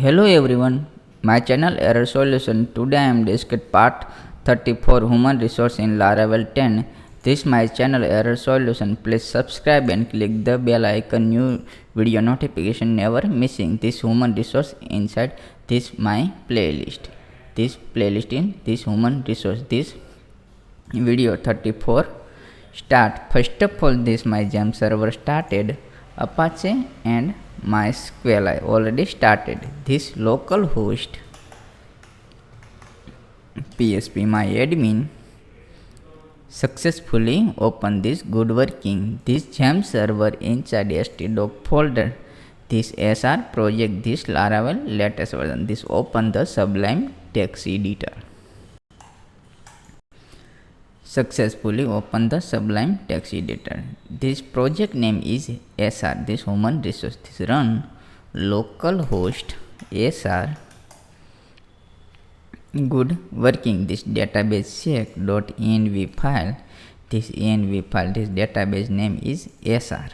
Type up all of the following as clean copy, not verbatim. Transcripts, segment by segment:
Hello everyone, my channel Error Solution. Today I am discussing part 34 Human Resource in Laravel 10. This my channel Error Solution. Please subscribe and click the bell icon. New video notification never missing. This human resource inside this my playlist. This playlist in this human resource. This video 34 start. First of all, this my Jam server started. Apache and MySQL I already started. This local host PSP my admin successfully open this good working. This Jam server inside htdoc folder. This SR project, this Laravel latest version. This open the Sublime text editor. Successfully open the Sublime text editor. This project name is SR, this human resource. This run localhost SR good working. This database check.env file. This env file, this database name is SR.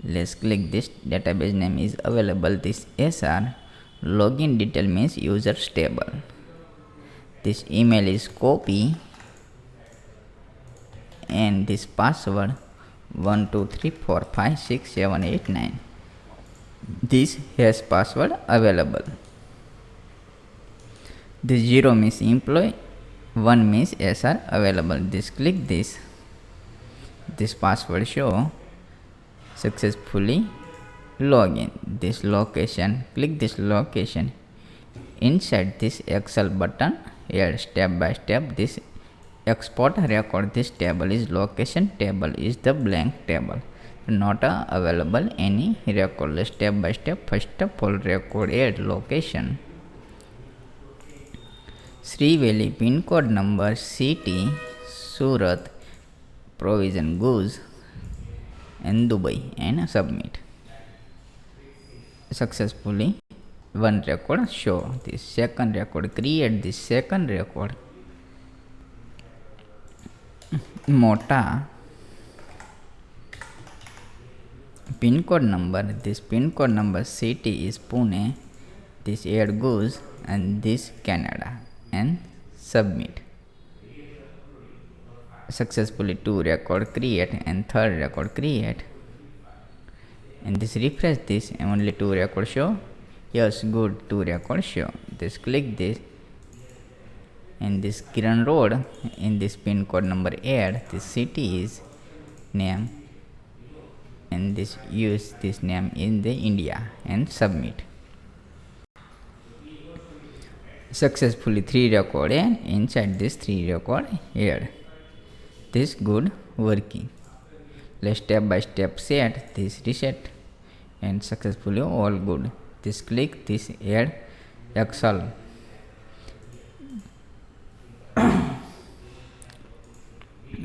Let's click this database name is available. This SR login detail means user stable. This email is copy and this password 1234567889. This has password available. This 0 means employee, 1 means SR available. This click this password show successfully login. This location, click this location. Inside this Excel button, add step by step this export record. This table is location table is the blank table, not available any record. Step by step. First of all, record add location Sri Valley, pin code number, city Surat, provision goods and Dubai, and submit. Successfully one record show. This second record, create this second record. Mota pin code number, this pin code number, city is Pune, this add goes and this Canada, and submit. Successfully two record create and third record create, and this refresh this, only two record show. Yes, good, two record show. This click this, and this Kiran Road in this pin code number add, this city is name, and this use this name in the India, and submit. Successfully three record and inside this three record add. This good working. Let's step by step set this reset, and successfully all good. This click this add Excel.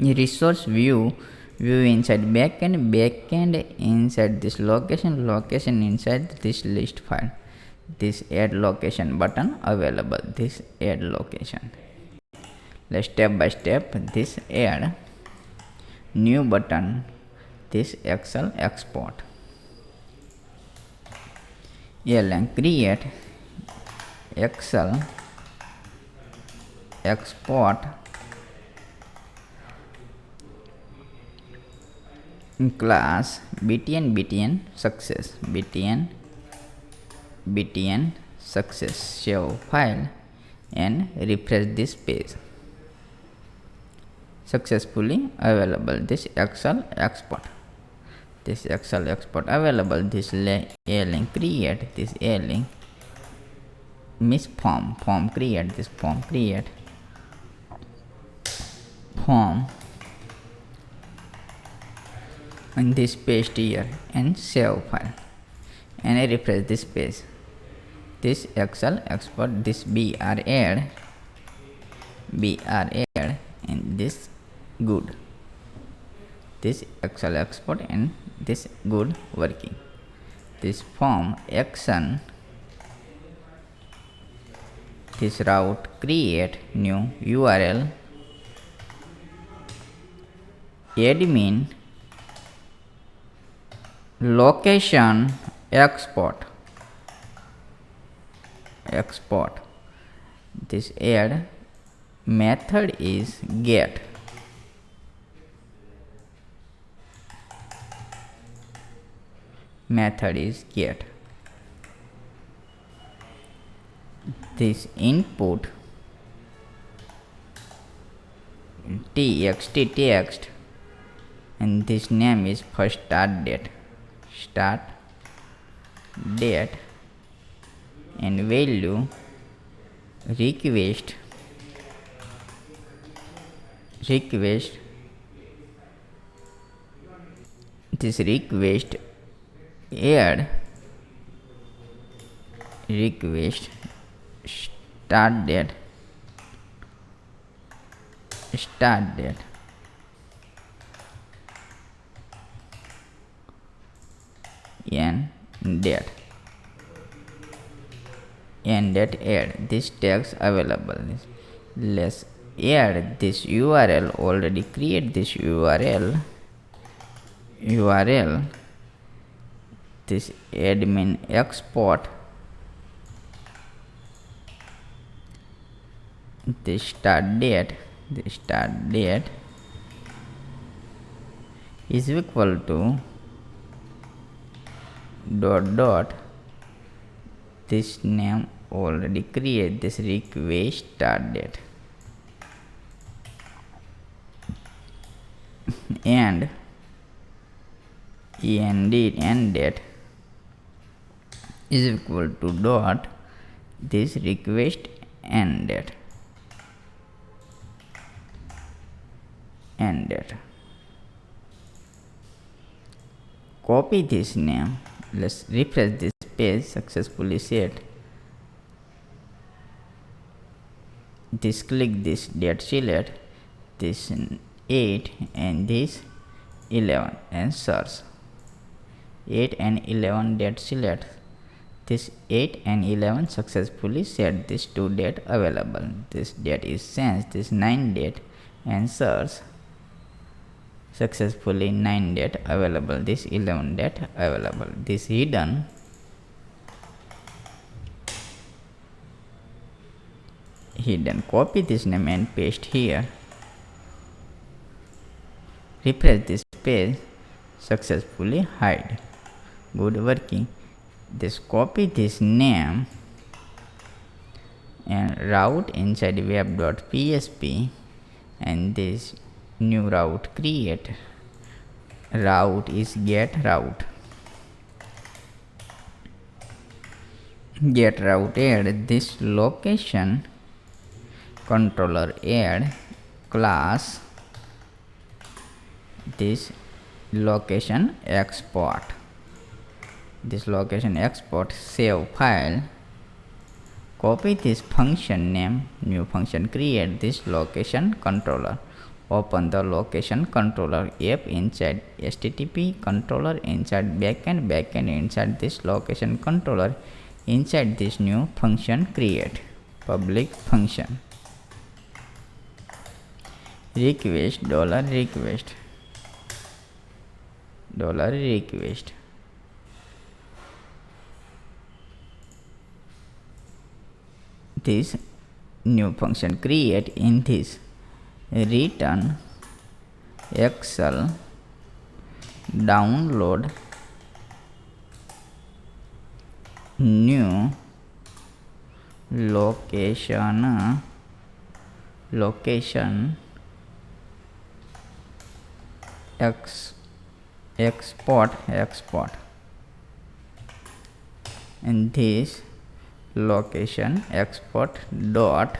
Resource view inside backend inside this location inside this list file. This add location button available. This add location. Let's step by step this add new button. This Excel export. And create Excel export class btn success, btn success. Save file and refresh this page. Successfully available. This Excel export. This Excel export available. This a link create. This a link miss form create. This form create form, and this paste here and save file and I refresh this page. This Excel export. This br add and this good. This Excel export and this good working. This form action, this route create new URL admin location export. export. This add method is get. Method is get. This input txt text, and this name is first start date. Start date and value request this request add request start date and date add this tags available. Let's add this URL. Already create this URL. This admin export the start date is equal to dot this name. Already create this request start date and end date is equal to dot this request end date. Copy this name. Let's refresh this page. Successfully set. This click this date select this 8 and this 11 and search 8 and 11 date select this 8 and 11 successfully set this 2 date available. This date is changed this 9 date and search successfully 9 date available, this 11 date available. This hidden copy this name and paste here. Refresh this page. Successfully hide. Good working. This copy this name and route inside web.php and this new route create. Route is get route add this location controller add class this location export. This location export save file. Copy this function name, new function create this location controller. Open the location controller app inside HTTP controller inside backend inside this location controller. Inside this new function create public function request $request this new function create in this return Excel download new location export and this location export dot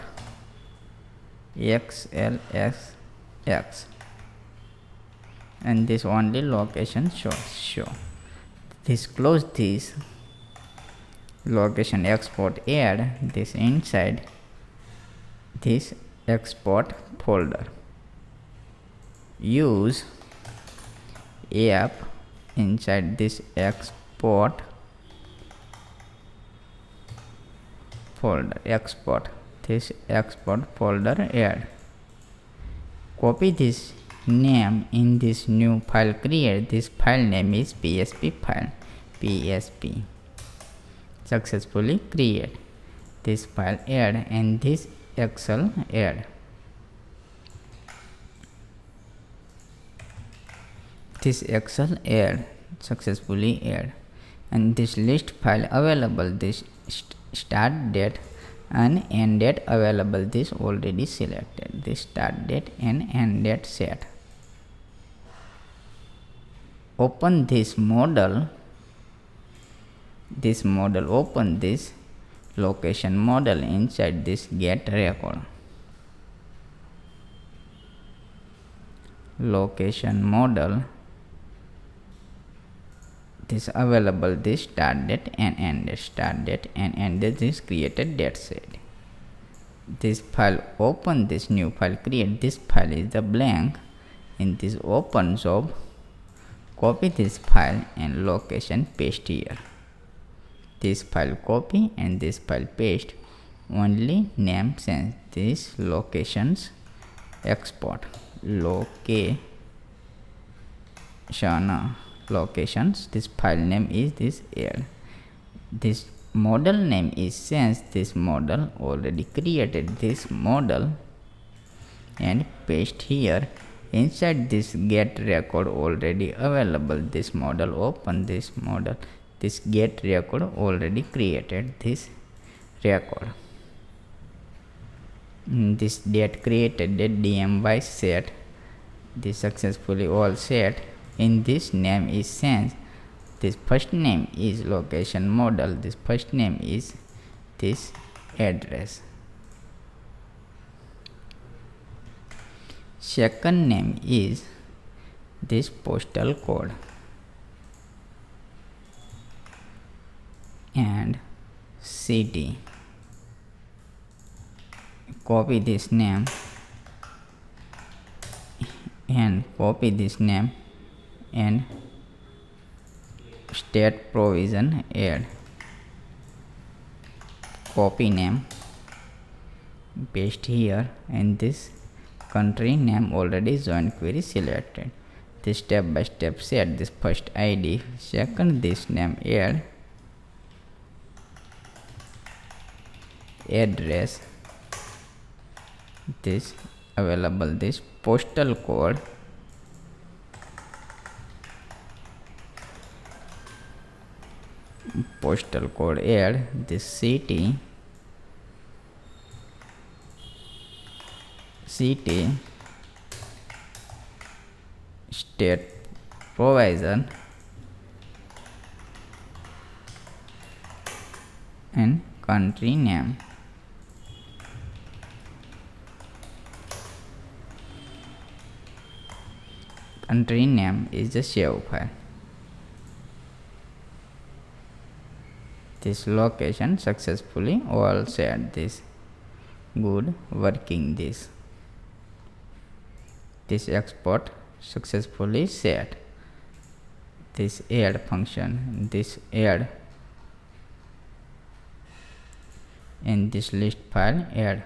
xlsx and this only location show. This close this location export add this inside this export folder. Use app inside this export folder this export folder add. Copy this name in this new file create. This file name is PSP file. Successfully create. this file add, and this excel add. This excel add successfully add, and this list file available, this start date and end date available, this already selected, this start date and end date set. Open this model, open this location model inside this get record. Location model, this available, this start date and end date, start date and end date, this created date set. This file, open this new file, create this file is the blank. In this open job, copy this file and location paste here. This file copy and this file paste, only name change, this locations export, locations, this file name is this add. This model name is changed, this model already created, this model and paste here. Inside this get record already available, this model, open this model, this get record already created, this record. This date created, date dm by set, this successfully all set. In this name is changed, this first name is location model, this first name is this address, second name is this postal code, and city. Copy this name and copy this name and state provision add. Copy name, paste here, and this country name already join query selected. This step by step set, this first ID, second this name add, address, this available, this postal code, add, this city, state provision, and country name. Country name is the save file. This location successfully all set, this good working, this export successfully set. This add function, this add, in this list file add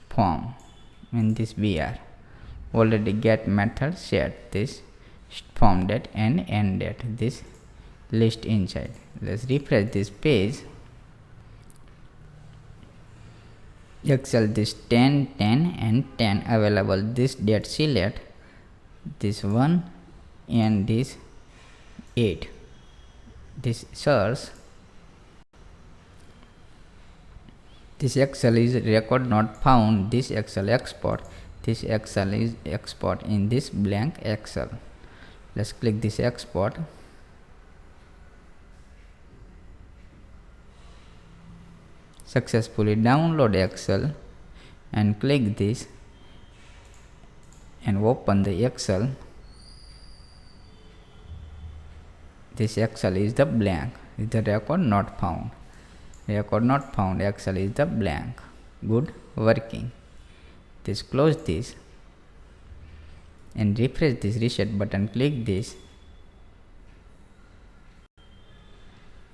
form, in this br already get method set, this form date and end date, this list inside. Let's refresh this page. Excel, this 10, 10 and 10 available, this date select, this 1 and this 8, this search, this Excel is record not found, this Excel export, this Excel is export in this blank Excel. Let's click this export. Successfully download Excel and click this and open the Excel. This Excel is the blank, is the record not found. Record not found, Excel is the blank. Good working. This close this and refresh this reset button, click this,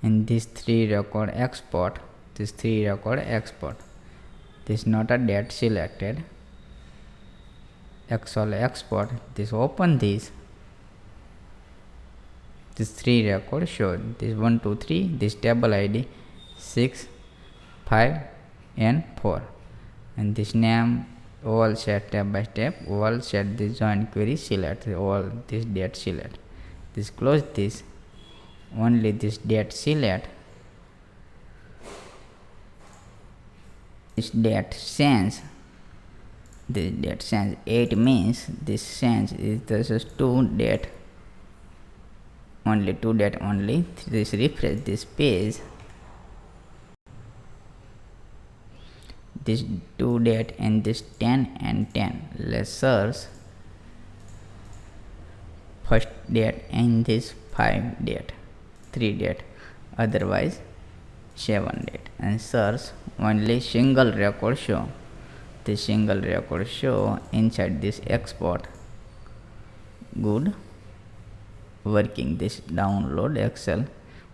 and this 3 record export, this 3 record export, this not a date selected, Excel export, this open this 3 record showed, this 1 2 3, this table ID 6 5 and 4, and this name all set step by step, all set this join query select, all this date select, this close this, only this date select, this date change, this date change 8 means this change is this is 2 date, only 2 date only. This refresh this page, this 2 date and this 10 and 10. Let's search first date and this 5 date, 3 date, otherwise 7 date, and search only single record show. This single record show inside this export. Good. Working this download Excel,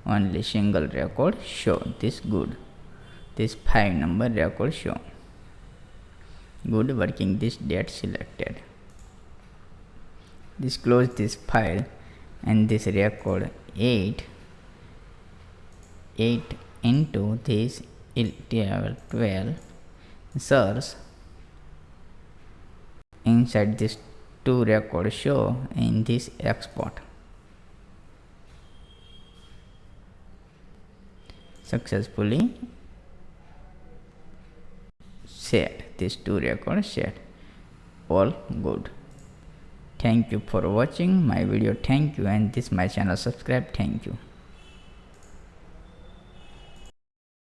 only single record show. This good. This 5 number record show. Good. Working this date selected. This close this file, and this record 8 into this 12 search inside this 2 record show in this export. Successfully set, this 2 record set, all good. Thank you for watching my video. Thank you, and this my channel, subscribe. Thank you.